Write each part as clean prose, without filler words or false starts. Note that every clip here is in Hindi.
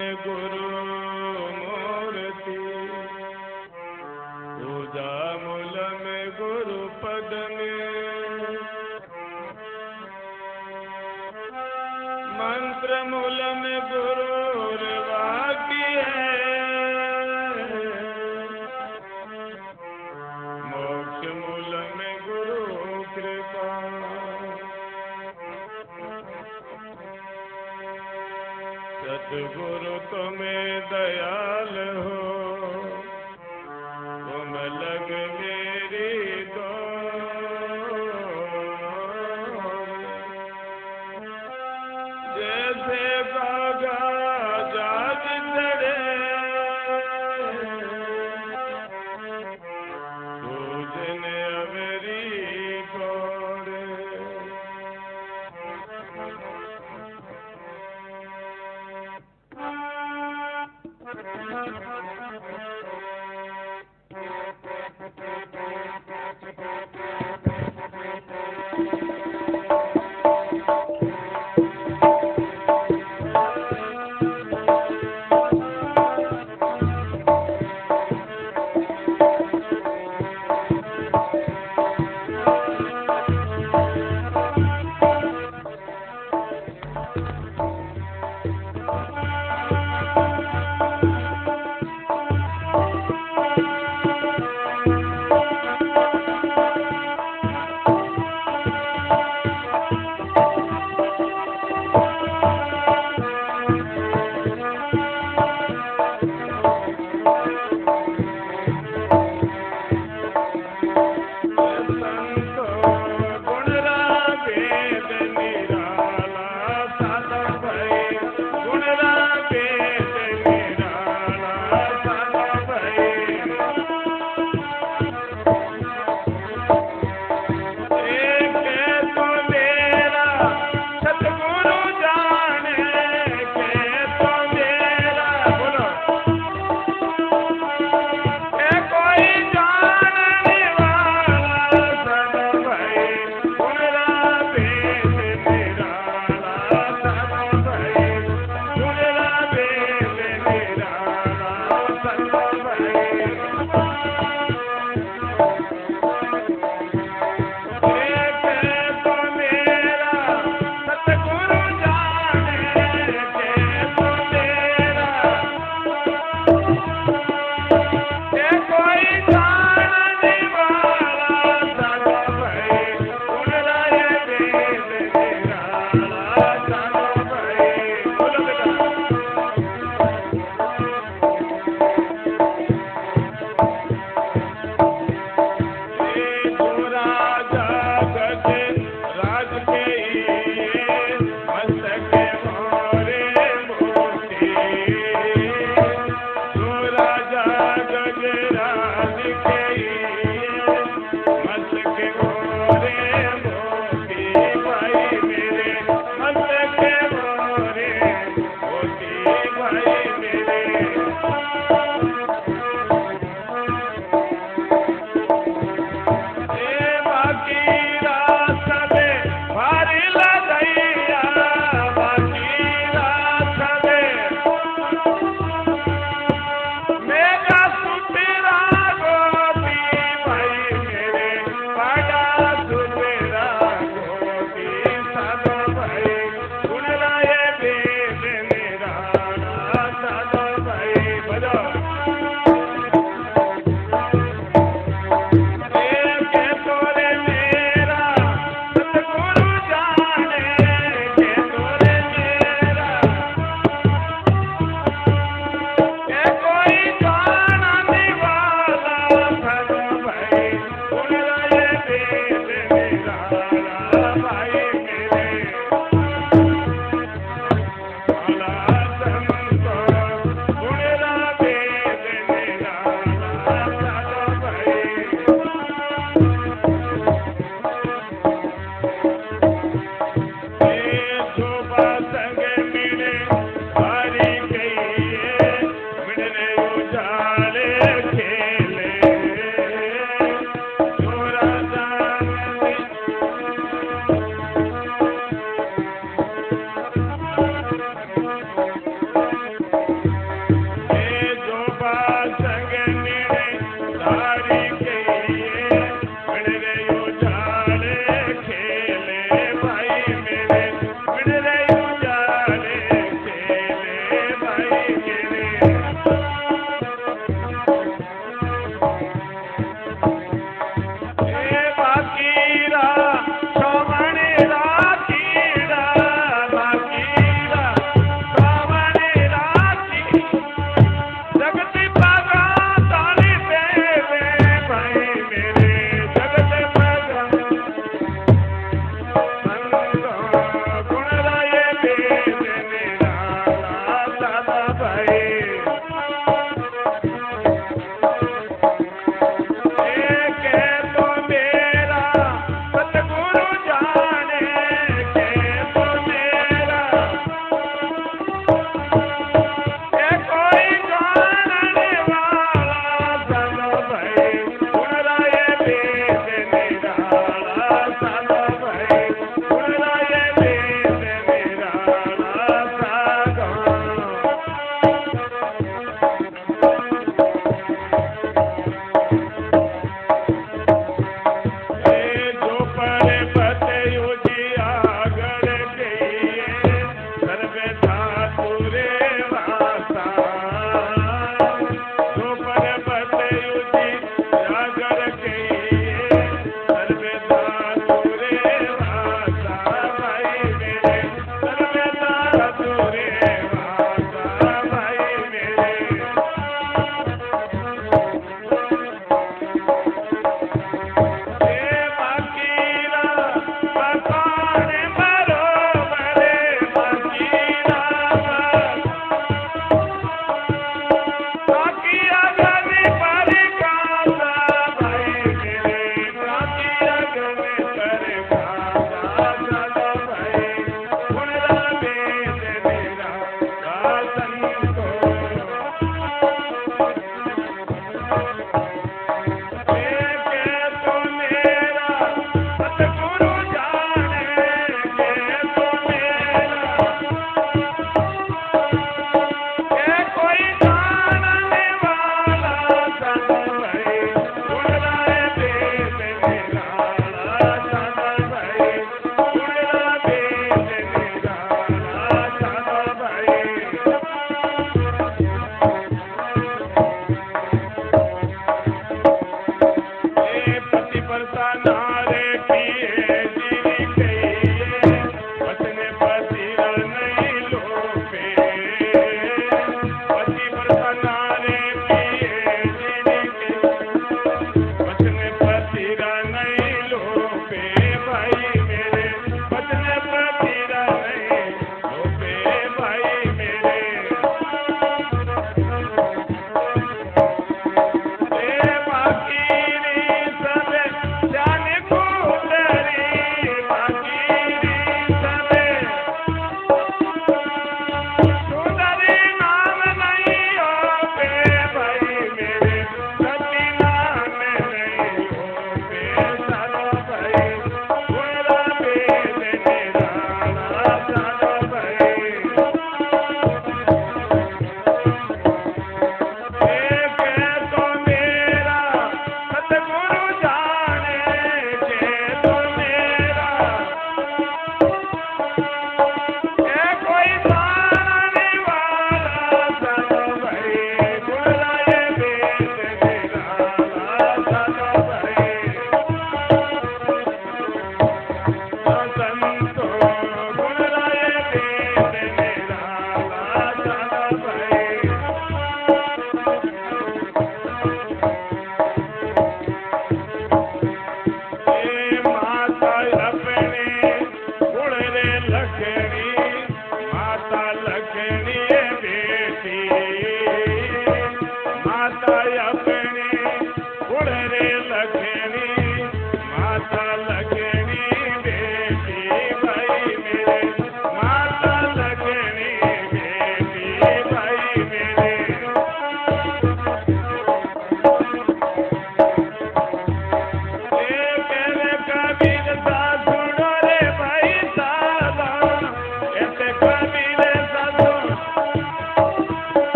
गुरु मूर्ति पूजा मूल में गुरु पद में मंत्र मूल में गुरु वाक्य है मोक्ष मूल में गुरु कृपा सतगुरु तुम्हें दयाल हो तुम लग मेरी दौड़ जैसे बागा जाग चढ़े पूजन अवरी गौड़े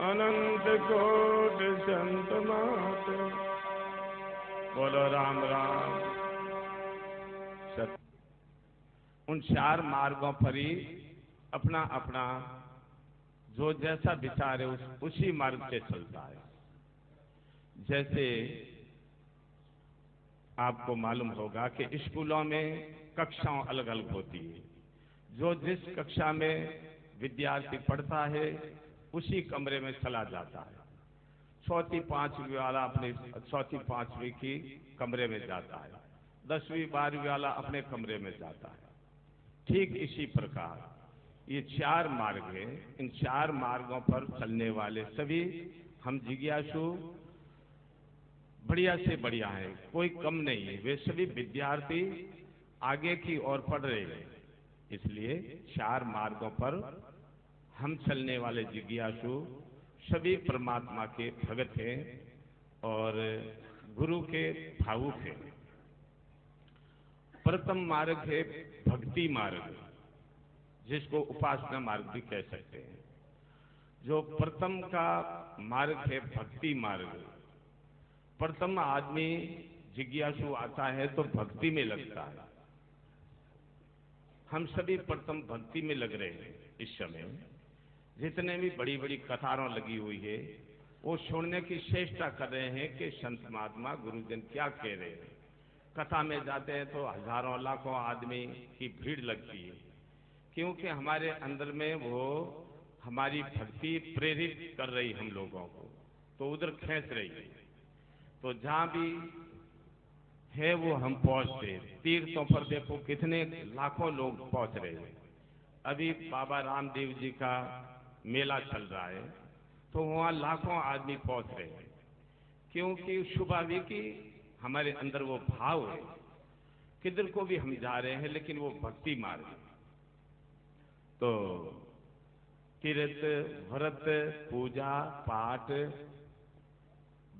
अनंत कोट संत मात। बोलो राम राम। उन चार मार्गों पर ही अपना अपना जो जैसा विचार है उसी मार्ग से चलता है। जैसे आपको मालूम होगा कि स्कूलों में कक्षाएं अलग अलग होती है। जो जिस कक्षा में विद्यार्थी पढ़ता है उसी कमरे में चला जाता है। चौथी पांचवी वाला अपने चौथी पांचवी की कमरे में जाता है, 10वीं 12वीं वाला अपने कमरे में जाता है। ठीक इसी प्रकार ये चार मार्ग हैं। इन चार मार्गों पर चलने वाले सभी हम जिज्ञासु बढ़िया से बढ़िया हैं, कोई कम नहीं है। वे सभी विद्यार्थी आगे की ओर पढ़ रहे हैं। इसलिए चार मार्गों पर हम चलने वाले जिज्ञासु सभी परमात्मा के भगत हैं और गुरु के भावुक हैं। प्रथम मार्ग है भक्ति मार्ग, जिसको उपासना मार्ग भी कह सकते हैं। जो प्रथम का मार्ग है भक्ति मार्ग। प्रथम आदमी जिज्ञासु आता है तो भक्ति में लगता है। हम सभी प्रथम भक्ति में लग रहे हैं इस समय। जितने भी बड़ी बड़ी कतारों लगी हुई है वो सुनने की चेष्टा कर रहे हैं कि संत महात्मा गुरुजन क्या कह रहे हैं। कथा में जाते हैं तो हजारों लाखों आदमी की भीड़ लगती है, क्योंकि हमारे अंदर में वो हमारी भक्ति प्रेरित कर रही हम लोगों को, तो उधर खींच रही है। तो जहां भी है वो हम पहुंचते। तीर्थों पर देखो कितने लाखों लोग पहुंच रहे हैं। अभी बाबा रामदेव जी का मेला चल रहा है तो वहां लाखों आदमी पहुंच रहे हैं, क्योंकि स्वाभाविक ही हमारे अंदर वो भाव है। किधर को भी हम जा रहे हैं लेकिन वो भक्ति मार्ग। तो तीर्थ व्रत पूजा पाठ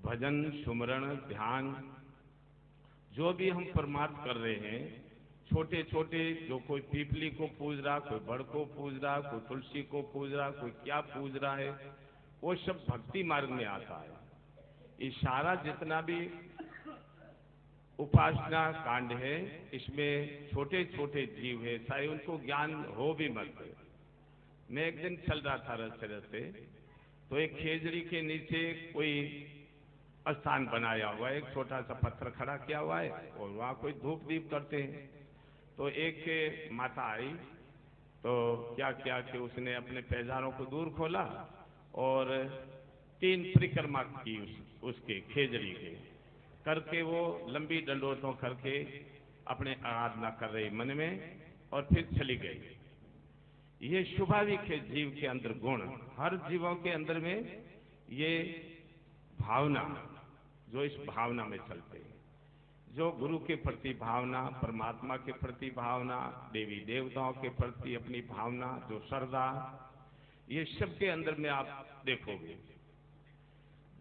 भजन सुमरण ध्यान जो भी हम परमार्थ कर रहे हैं, छोटे छोटे, जो कोई पीपली को पूज रहा, कोई बड़ को पूज रहा, कोई तुलसी को पूज रहा, कोई क्या पूज रहा है, वो सब भक्ति मार्ग में आता है। ये सारा जितना भी उपासना कांड है इसमें छोटे छोटे जीव है, चाहे उनको ज्ञान हो भी मत। मैं एक दिन चल रहा था रास्ते तो एक खेजड़ी के नीचे कोई स्थान बनाया हुआ है, एक छोटा सा पत्थर खड़ा किया हुआ है और वहां कोई धूप दीप करते हैं। तो एक माता आई तो क्या किया कि उसने अपने पैजारों को दूर खोला और 3 परिक्रमा की उसके खेजड़ी के करके वो लंबी डंडोतों करके अपने आराधना कर रही मन में और फिर चली गई। ये स्वाभाविक है जीव के अंदर गुण, हर जीवों के अंदर में ये भावना, जो इस भावना में चलते हैं, जो गुरु के प्रति भावना, परमात्मा के प्रति भावना, देवी देवताओं के प्रति अपनी भावना, जो श्रद्धा, ये सब के अंदर में आप देखोगे।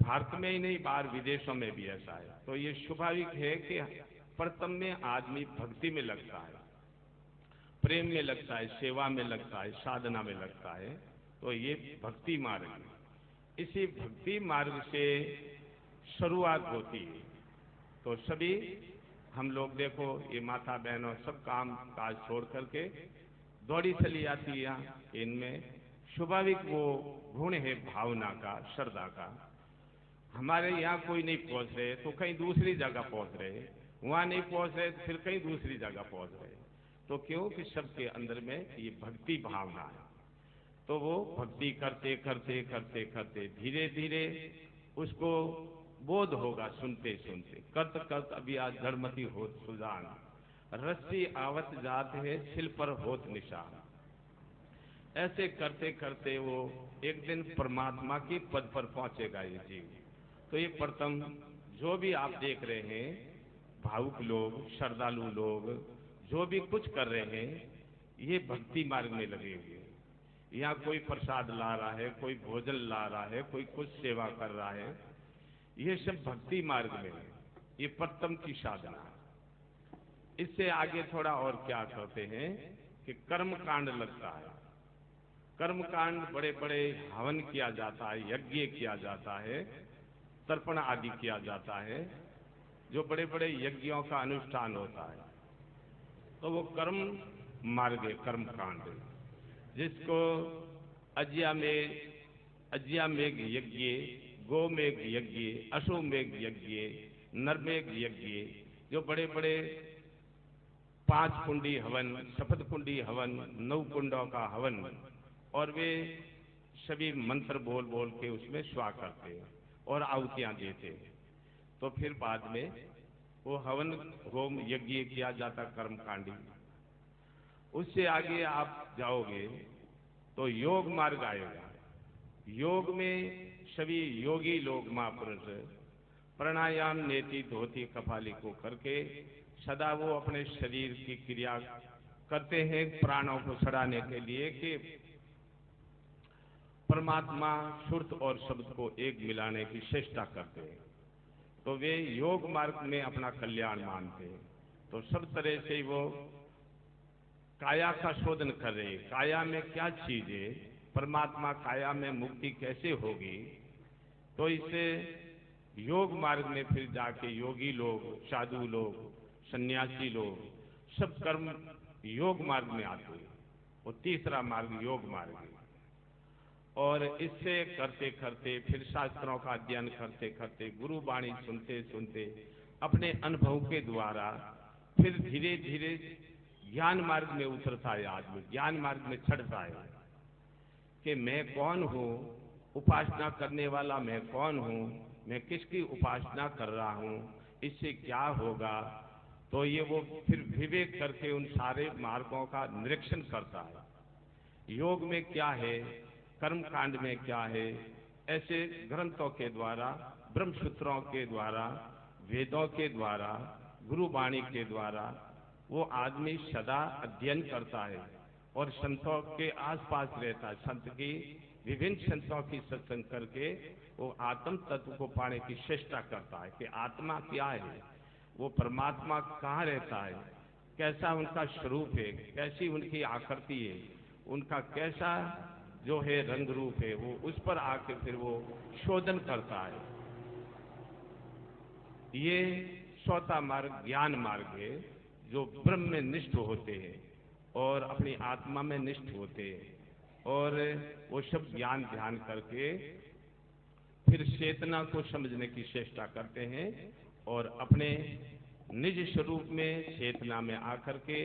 भारत में ही नहीं बाहर विदेशों में भी ऐसा है। तो ये स्वाभाविक है कि प्रथम में आदमी भक्ति में लगता है, प्रेम में लगता है, सेवा में लगता है, साधना में लगता है। तो ये भक्ति मार्ग है। इसी भक्ति मार्ग से शुरुआत होती है। तो सभी हम लोग देखो, ये माता बहनों सब काम काज छोड़ करके दौड़ी चली आती है यहाँ। इनमें स्वाभाविक वो गुण है भावना का, श्रद्धा का। हमारे यहाँ कोई नहीं पहुंच रहे तो कहीं दूसरी जगह पहुंच रहे, वहां नहीं पहुंच रहे तो फिर कहीं दूसरी जगह पहुंच रहे। तो क्यों कि सबके अंदर में ये भक्ति भावना है। तो वो भक्ति करते करते करते करते धीरे धीरे उसको बोध होगा, सुनते सुनते करत करत अभी आज जड़मती होत सुजान, रस्सी आवत जात है सिल पर होत निशान। ऐसे करते करते वो एक दिन परमात्मा की पद पर पहुंचेगा ये जीव। तो ये प्रथम जो भी आप देख रहे हैं, भावुक लोग, श्रद्धालु लोग जो भी कुछ कर रहे हैं, ये भक्ति मार्ग में लगे हुए हैं। यहाँ कोई प्रसाद ला रहा है, कोई भोजन ला रहा है, कोई कुछ सेवा कर रहा है, ये सब भक्ति मार्ग में है। ये प्रथम की साधना है। इससे आगे थोड़ा और क्या करते हैं कि कर्म कांड लगता है। कर्म कांड बड़े बड़े हवन किया जाता है, यज्ञ किया जाता है, तर्पण आदि किया जाता है, जो बड़े बड़े यज्ञों का अनुष्ठान होता है। तो वो कर्म मार्ग है, कर्म कांड, जिसको अज्यामेघ यज्ञ, गोमेघ यज्ञ, अश्वमेघ यज्ञ, नरमेघ यज्ञ, जो बड़े बड़े 5 कुंडी हवन, सफेद कुंडी हवन, 9 कुंडों का हवन, और वे सभी मंत्र बोल बोल के उसमें स्वा करते हैं और आहुतियां देते हैं। तो फिर बाद में वो हवन होम यज्ञ किया जाता कर्मकांडी। उससे आगे आप जाओगे तो योग मार्ग आएगा। योग में सभी योगी लोग महापुरुष प्राणायाम नेति धोती कपाली को करके सदा वो अपने शरीर की क्रिया करते हैं प्राणों को सड़ाने के लिए, कि परमात्मा श्रुत और शब्द को एक मिलाने की चेष्टा करते हैं। तो वे योग मार्ग में अपना कल्याण मानते हैं। तो सब तरह से वो काया का शोधन कर रहे, काया में क्या चीज है, परमात्मा काया में मुक्ति कैसे होगी। तो इसे योग मार्ग में फिर जाके योगी लोग, साधु लोग, सन्यासी लोग सब कर्म योग मार्ग में आते हैं। वो तीसरा मार्ग योग मार्ग है। और इससे करते करते फिर शास्त्रों का अध्ययन करते करते गुरु वाणी सुनते सुनते अपने अनुभव के द्वारा फिर धीरे धीरे ज्ञान मार्ग में उतरता है आदमी, ज्ञान मार्ग में चढ़ता है कि मैं कौन हूँ, उपासना करने वाला मैं कौन हूँ, मैं किसकी उपासना कर रहा हूँ, इससे क्या होगा। तो ये वो फिर विवेक करके उन सारे मार्गों का निरीक्षण करता है। योग में क्या है, कर्म कांड में क्या है, ऐसे ग्रंथों के द्वारा, ब्रह्मसूत्रों के द्वारा, वेदों के द्वारा, गुरुवाणी के द्वारा वो आदमी सदा अध्ययन करता है और संतों के आसपास रहता है। संत की विभिन्न संतों की सत्संग करके वो आत्म तत्व को पाने की चेष्टा करता है कि आत्मा क्या है, वो परमात्मा कहाँ रहता है, कैसा उनका स्वरूप है, कैसी उनकी आकृति है, उनका कैसा जो है रंग रूप है, वो उस पर आके फिर वो शोधन करता है। ये चौथा मार्ग ज्ञान मार्ग है, जो ब्रह्म में निष्ठ होते हैं और अपनी आत्मा में निष्ठ होते हैं और वो सब ज्ञान ध्यान करके फिर चेतना को समझने की चेष्टा करते हैं और अपने निज स्वरूप में चेतना में आकर के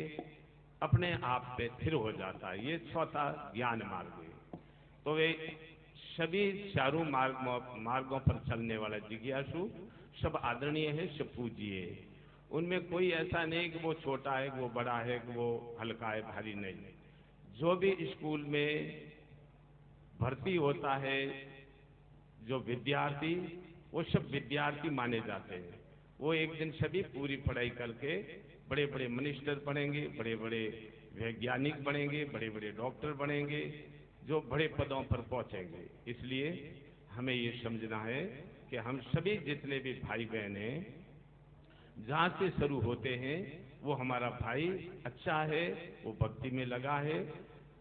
अपने आप पे स्थिर हो जाता है। ये चौथा ज्ञान मार्ग है। तो वे सभी चारों मार्गों पर चलने वाला जिज्ञासु सब आदरणीय है, सब पूज्य है। उनमें कोई ऐसा नहीं कि वो छोटा है, वो बड़ा है, कि वो हल्का है, भारी नहीं। जो भी स्कूल में भर्ती होता है, जो विद्यार्थी, वो सब विद्यार्थी माने जाते हैं। वो एक दिन सभी पूरी पढ़ाई करके बड़े बड़े मिनिस्टर बनेंगे, बड़े बड़े वैज्ञानिक बनेंगे, बड़े बड़े डॉक्टर बनेंगे, जो बड़े पदों पर पहुंचेंगे। इसलिए हमें ये समझना है कि हम सभी जितने भी भाई बहन हैं, जहाँ से शुरू होते हैं वो हमारा भाई अच्छा है, वो भक्ति में लगा है,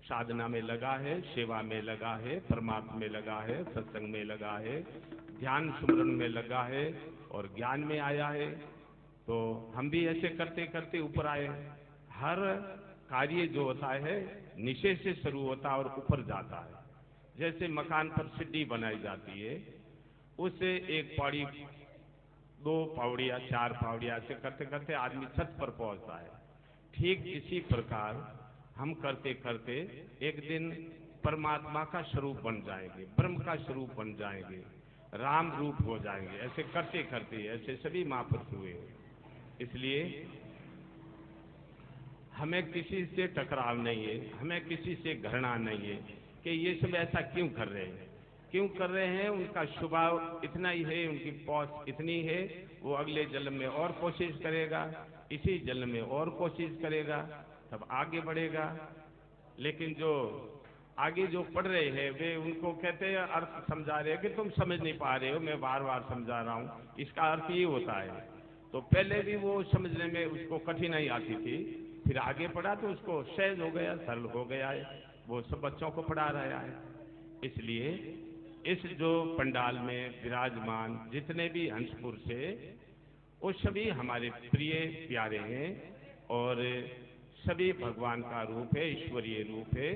साधना में लगा है, सेवा में लगा है, परमात्मा में लगा है, सत्संग में लगा है, ध्यान सुमरन में लगा है और ज्ञान में आया है। तो हम भी ऐसे करते करते ऊपर आए। हर कार्य जो होता है नीचे से शुरू होता है और ऊपर जाता है। जैसे मकान पर सीढ़ी बनाई जाती है, उसे एक पौड़ी, 2 पौड़ियाँ, 4 पौड़ियाँ से करते करते आदमी छत पर पहुंचता है। ठीक इसी प्रकार हम करते करते एक दिन परमात्मा का स्वरूप बन जाएंगे, ब्रह्म का स्वरूप बन जाएंगे, राम रूप हो जाएंगे। ऐसे करते करते ऐसे सभी महापुरुष हुए। इसलिए हमें किसी से टकराव नहीं है, हमें किसी से घृणा नहीं है कि ये सब ऐसा क्यों कर रहे हैं, क्यों कर रहे हैं। उनका स्वभाव इतना ही है, उनकी पहुंच इतनी है, वो अगले जन्म में और कोशिश करेगा, इसी जन्म में और कोशिश करेगा, तब आगे बढ़ेगा। लेकिन जो आगे जो पढ़ रहे हैं वे उनको कहते हैं, अर्थ समझा रहे हैं कि तुम समझ नहीं पा रहे हो, मैं बार बार समझा रहा हूँ, इसका अर्थ ये होता है। तो पहले भी वो समझने में उसको कठिनाई आती थी, फिर आगे पढ़ा तो उसको सहज हो गया, सरल हो गया है, वो सब बच्चों को पढ़ा रहा है। इसलिए इस जो पंडाल में विराजमान जितने भी हंसपुर से, वो सभी हमारे प्रिय प्यारे हैं और सभी भगवान का रूप है, ईश्वरीय रूप है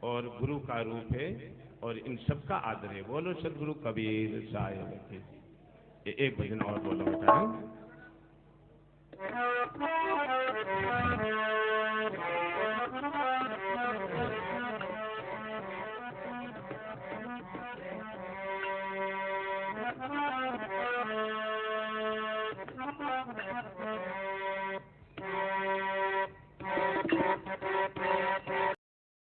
और गुरु का रूप है और इन सबका आदर है। बोलो सदगुरु कबीर साहिब की। एक भजन और बोलो बेटा।